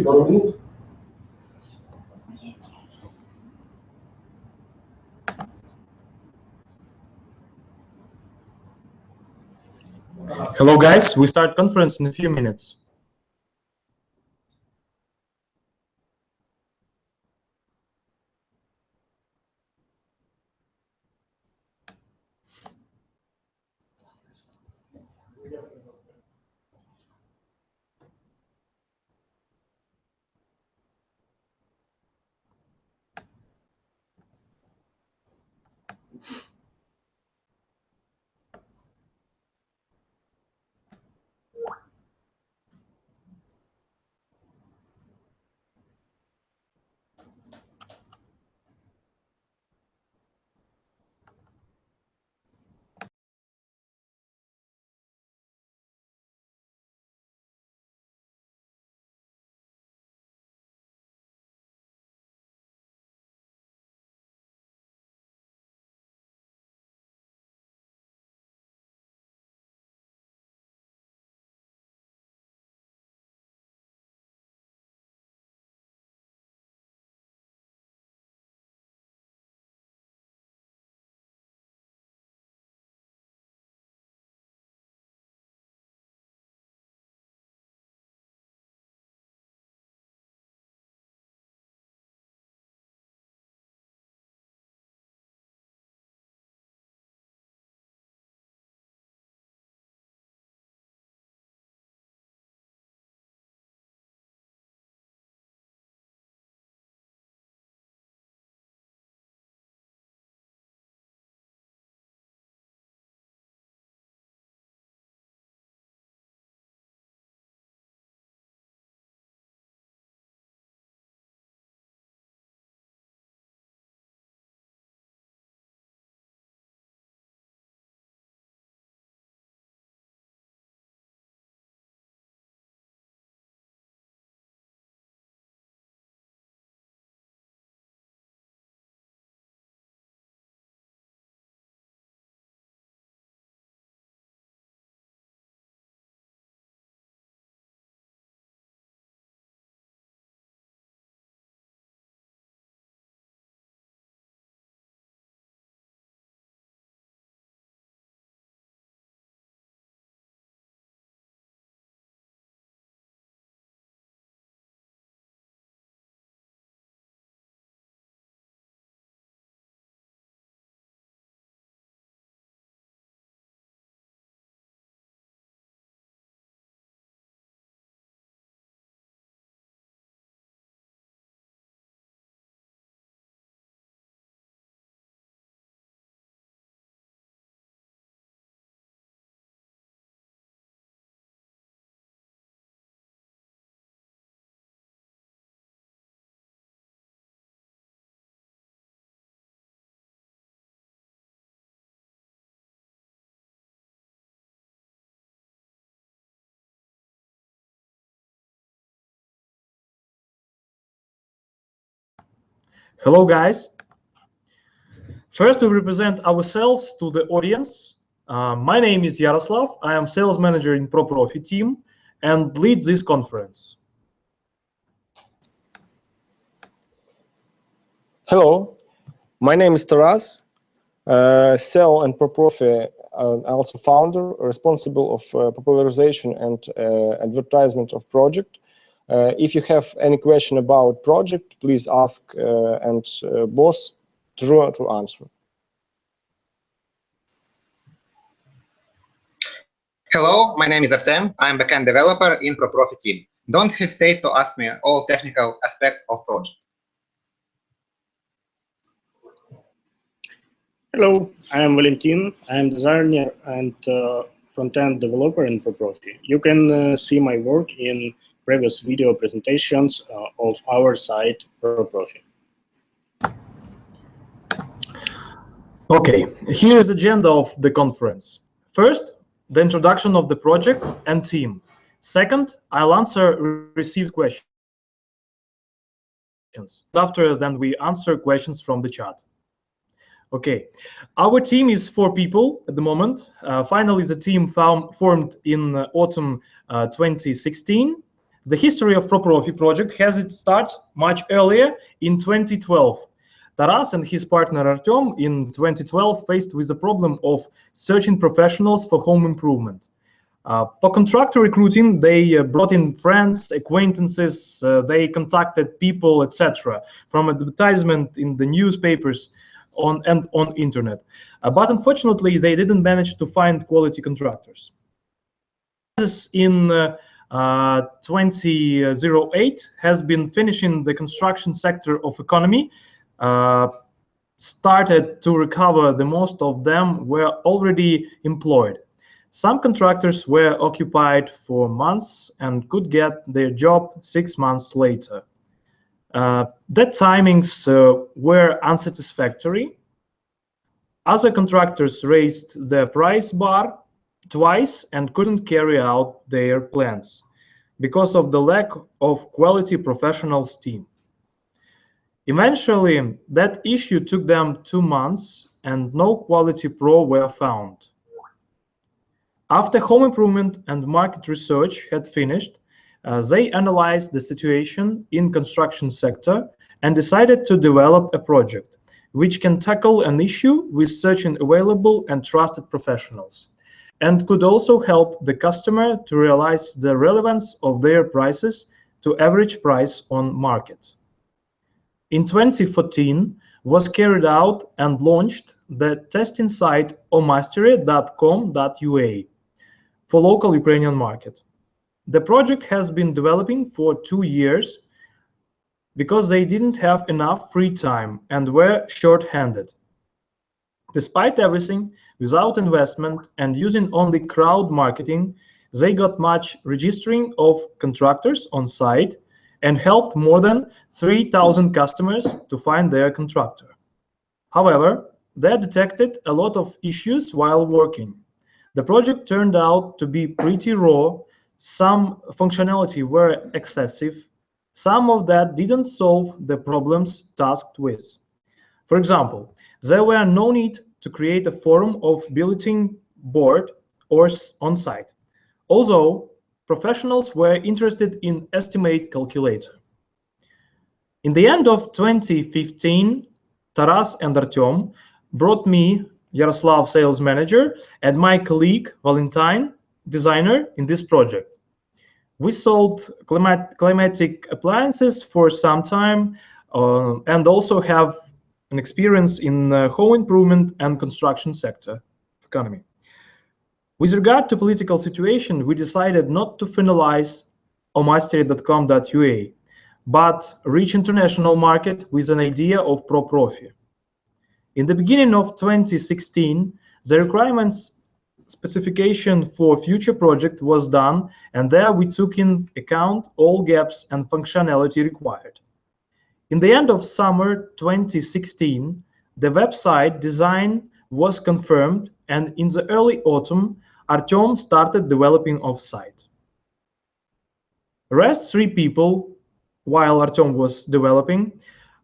пару минут. Hello guys, we start conference in a few minutes. Hello guys. First, we represent ourselves to the audience. My name is Yaroslav. I am sales manager in ProProfi team and lead this conference. Hello, my name is Taras, Cell and ProProfi, also founder, responsible of popularization and advertisement of project. If you have any question about project, please ask and boss Drew to answer. Hello, my name is Artem. I'm backend developer in ProProfi team. Don't hesitate to ask me all technical aspects of project. Hello, I am Valentin. I am designer and front-end developer in ProProfi. You can see my work in previous video presentations of our site ProProfi. Okay, here is the agenda of the conference. First, the introduction of the project and team. Second, I'll answer received questions. After then we answer questions from the chat. Okay, our team is 4 people at the moment. Finally, the team formed in autumn 2016. The history of ProProfi project has its start much earlier in 2012. Taras and his partner Artyom in 2012 faced with the problem of searching professionals for home improvement. For contractor recruiting, they brought in friends, acquaintances, they contacted people, etc., from advertisement in the newspapers on internet. But unfortunately, they didn't manage to find quality contractors. In 2008 has been finishing the construction sector of economy, started to recover. The most of them were already employed. Some contractors were occupied for months and could get their job 6 months later. That timings were unsatisfactory. Other contractors raised the price bar twice and couldn't carry out their plans because of the lack of quality professionals team. Eventually, that issue took them 2 months and no quality pro were found. After home improvement and market research had finished, they analyzed the situation in construction sector and decided to develop a project which can tackle an issue with searching available and trusted professionals, and could also help the customer to realize the relevance of their prices to average price on market. In 2014 was carried out and launched the testing site omastery.com.ua for local Ukrainian market. The project has been developing for 2 years because they didn't have enough free time and were short-handed. Despite everything, without investment and using only crowd marketing, they got much registering of contractors on site and helped more than 3,000 customers to find their contractor. However, they detected a lot of issues while working. The project turned out to be pretty raw. Some functionality were excessive. Some of that didn't solve the problems tasked with. For example, there were no need to create a forum of bulletin board or on site, although professionals were interested in estimate calculator. In the end of 2015, Taras and Artyom brought me, Yaroslav, sales manager, and my colleague, Valentine, designer, in this project. We sold climatic appliances for some time and also have an experience in home improvement and construction sector economy. With regard to political situation, we decided not to finalize omastery.com.ua, but reach international market with an idea of ProProfi. In the beginning of 2016, the requirements specification for future project was done, and there we took in account all gaps and functionality required. In the end of summer 2016, the website design was confirmed, and in the early autumn, Artyom started developing off-site. Rest 3 people, while Artyom was developing,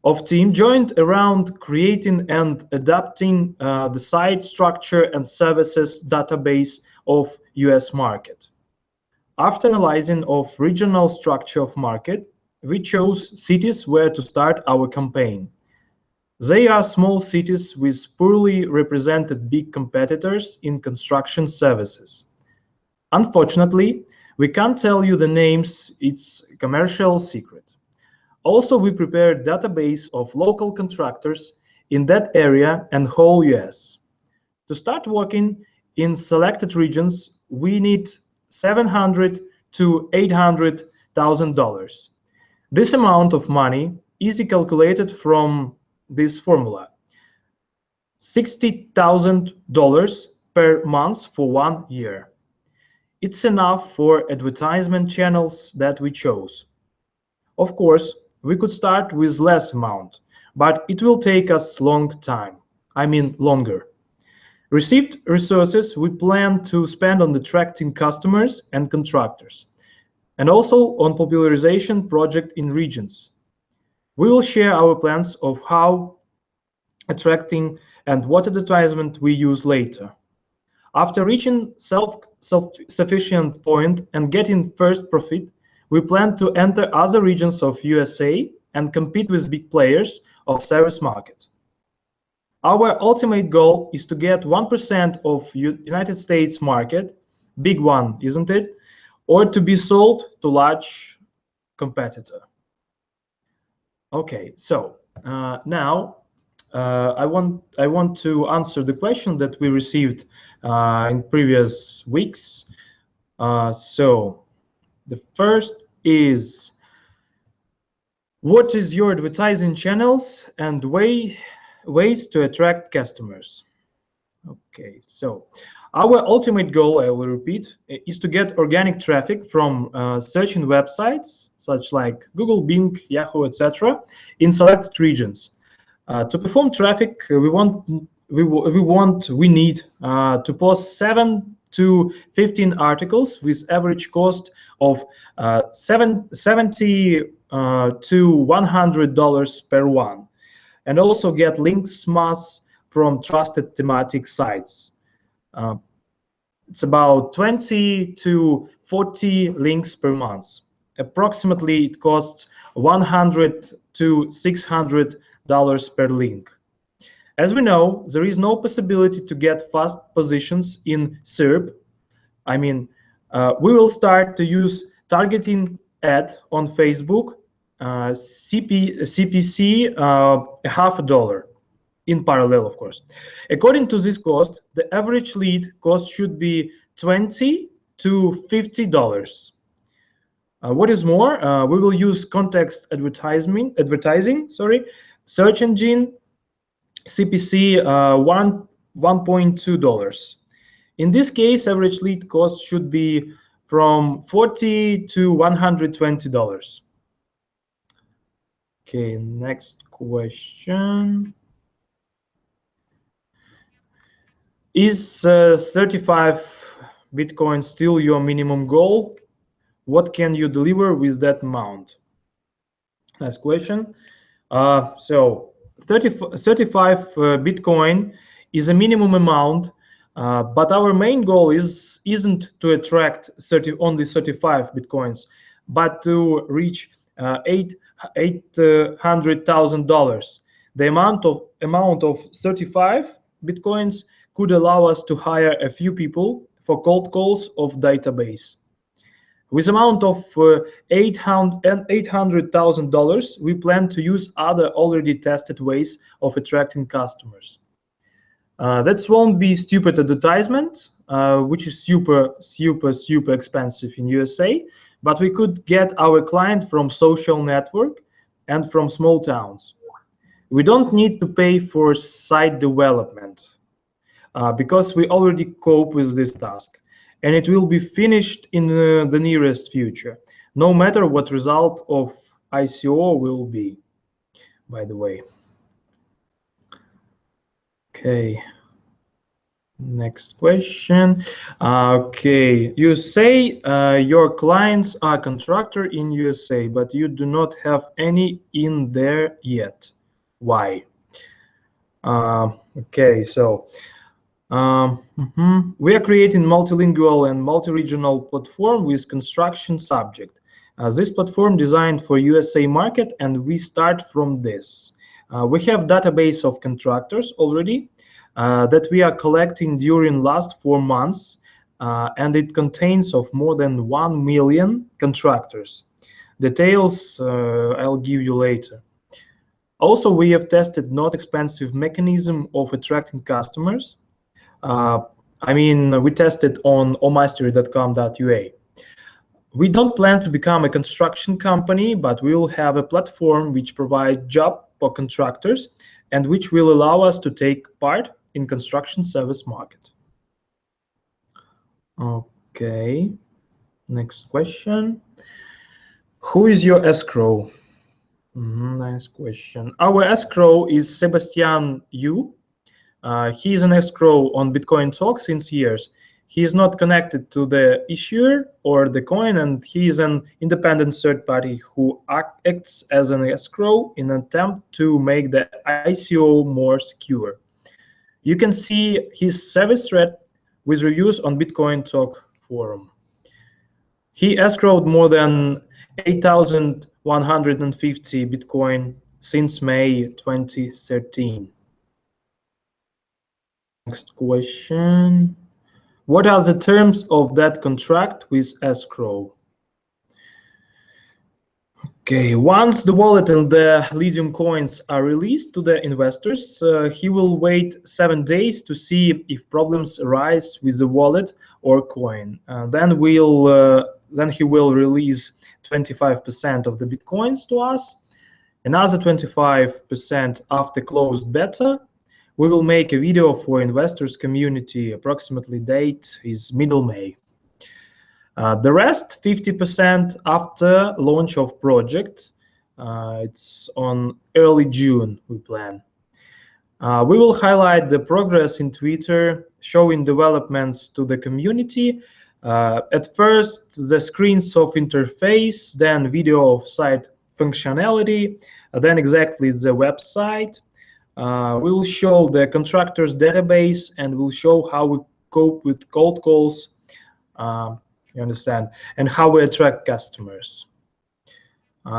of team joined around creating and adapting the site structure and services database of US market. After analyzing of regional structure of market, we chose cities where to start our campaign. They are small cities with poorly represented big competitors in construction services. Unfortunately, we can't tell you the names, it's a commercial secret. Also, we prepared a database of local contractors in that area and whole US. To start working in selected regions, we need $700,000 to $800,000. This amount of money is calculated from this formula: $60,000 per month for 1 year. It's enough for advertisement channels that we chose. Of course, we could start with less amount, but it will take us long time. I mean longer. Received resources we plan to spend on attracting customers and contractors, and also on popularization project in regions. We will share our plans of how attracting and what advertisement we use later. After reaching self-sufficient point and getting first profit, we plan to enter other regions of USA and compete with big players of service market. Our ultimate goal is to get 1% of United States market, big one, isn't it? Or to be sold to large competitor. Okay, so now I want to answer the question that we received in previous weeks. So the first is, what is your advertising channels and ways to attract customers? Okay, so our ultimate goal, I will repeat, is to get organic traffic from searching websites such like Google, Bing, Yahoo, etc. in selected regions. To perform traffic, we need to post 7 to 15 articles with average cost of $70 to $100 per one, and also get links mass from trusted thematic sites. It's about 20 to 40 links per month. Approximately, it costs $100 to $600 per link. As we know, there is no possibility to get fast positions in SERP. I mean, we will start to use targeting ad on Facebook, CPC $50 in parallel, of course. According to this cost, the average lead cost should be $20 to $50. What is more, we will use context advertising, search engine, CPC $1.2. In this case, average lead cost should be from $40 to $120. Okay, next question. Is 35 Bitcoin still your minimum goal? What can you deliver with that amount? Nice question. So 35 Bitcoin is a minimum amount, but our main goal isn't to attract only 35 Bitcoins, but to reach $800,000. The amount of 35 Bitcoins could allow us to hire a few people for cold calls of database. With amount of $800,000, we plan to use other already tested ways of attracting customers. That won't be stupid advertisement, which is super expensive in USA, but we could get our client from social network and from small towns. We don't need to pay for site development because we already cope with this task, and it will be finished in the nearest future, no matter what result of ICO will be, by the way. Okay, next question. Okay, you say your clients are contractor in USA, but you do not have any in there yet. Why? Okay, so we are creating multilingual and multi-regional platform with construction subject. This platform designed for USA market, and we start from this. We have database of contractors already that we are collecting during last 4 months, and it contains of more than 1 million contractors. Details I'll give you later. Also, we have tested not expensive mechanism of attracting customers. I mean, we tested on omastery.com.ua. We don't plan to become a construction company, but we will have a platform which provides job for contractors and which will allow us to take part in construction service market. Okay, next question. Who is your escrow? Nice question. Our escrow is Sebastian Yu. He is an escrow on Bitcoin Talk since years. He is not connected to the issuer or the coin, and he is an independent third party who acts as an escrow in an attempt to make the ICO more secure. You can see his service thread with reviews on Bitcoin Talk forum. He escrowed more than 8,150 Bitcoin since May 2013. Next question. What are the terms of that contract with escrow? Okay, once the wallet and the Lithium coins are released to the investors, he will wait 7 days to see if problems arise with the wallet or coin. Then he will release 25% of the Bitcoins to us, another 25% after closed beta. We will make a video for investors community. Approximately date is middle May. The rest, 50% after launch of project. It's on early June, we plan. We will highlight the progress in Twitter, showing developments to the community. At first, the screens of interface, then video of site functionality, then exactly the website. We will show the contractors database, and we'll show how we cope with cold calls. You understand, and how we attract customers.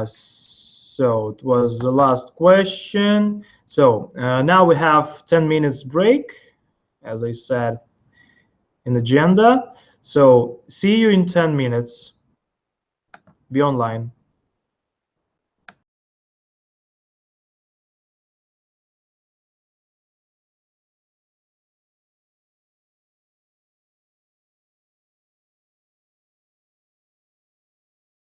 So it was the last question. So now we have 10 minutes break, as I said in the agenda. So see you in 10 minutes. Be online.